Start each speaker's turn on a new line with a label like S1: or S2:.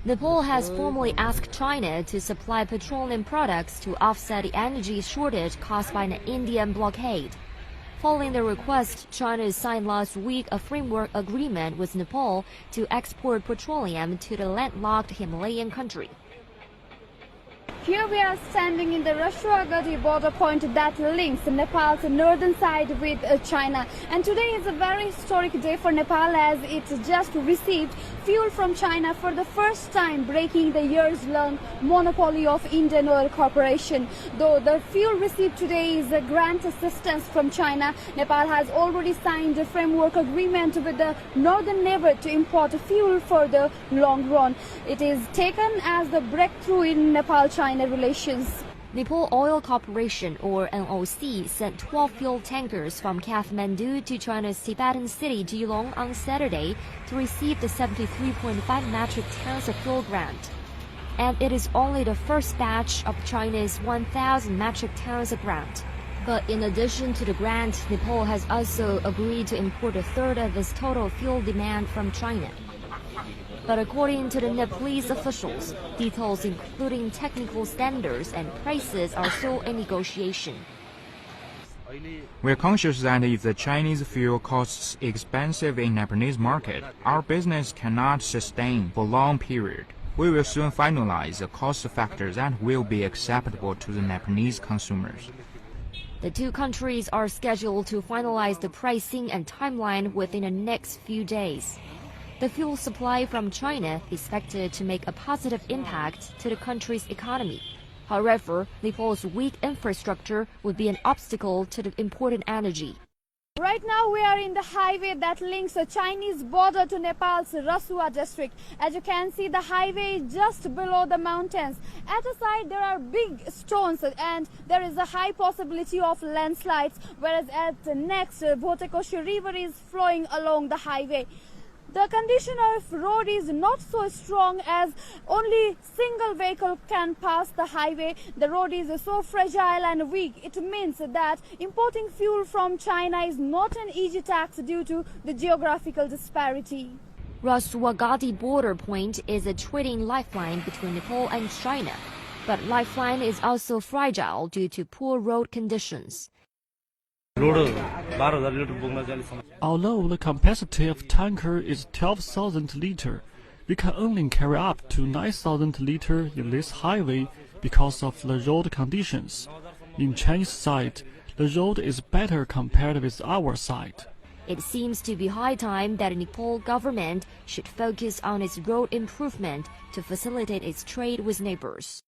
S1: Nepal has formally asked China to supply petroleum products to offset the energy shortage caused by an Indian blockade. Following the request, China signed last week a framework agreement with Nepal to export petroleum to the landlocked Himalayan country.
S2: Here we are standing in the Rashtragati border point that links Nepal's northern side with China. And today is a very historic day for Nepal as it just received fuel from China for the first time, breaking the years-long monopoly of Indian Oil Corporation. Though the fuel received today is a grant assistance from China, Nepal has already signed a framework agreement with the northern neighbor to import fuel for the long run. It is taken as the breakthrough in Nepal-China relations.
S1: Nepal Oil Corporation, or NOC, sent 12 fuel tankers from Kathmandu to China's Tibetan city Geelong on Saturday to receive the 73.5 metric tons of fuel grant. And it is only the first batch of China's 1,000 metric tons of grant. But in addition to the grant, Nepal has also agreed to import a third of its total fuel demand from China. But according to the Nepalese officials, details including technical standards and prices are still in negotiation.
S3: We are conscious that if the Chinese fuel costs expensive in Nepalese market, our business cannot sustain for long period. We will soon finalize the cost factors that will be acceptable to the Nepalese consumers.
S1: The two countries are scheduled to finalize the pricing and timeline within the next few days. The fuel supply from China is expected to make a positive impact to the country's economy. However, Nepal's weak infrastructure would be an obstacle to the imported energy.
S2: Right now we are in the highway that links the Chinese border to Nepal's Rasua district. As you can see, the highway is just below the mountains. At the side there are big stones and there is a high possibility of landslides, whereas at the next, Bhotekoshi River is flowing along the highway. The condition of road is not so strong as only single vehicle can pass the highway. The road is so fragile and weak. It means that importing fuel from China is not an easy task due to the geographical disparity.
S1: Rashtragati border point is a trading lifeline between Nepal and China, but lifeline is also fragile due to poor road conditions.
S4: Although the capacity of tanker is 12,000 liter, we can only carry up to 9,000 liter in this highway because of the road conditions. In Chinese side, the road is better compared with our side.
S1: It seems to be high time that the Nepal government should focus on its road improvement to facilitate its trade with neighbors.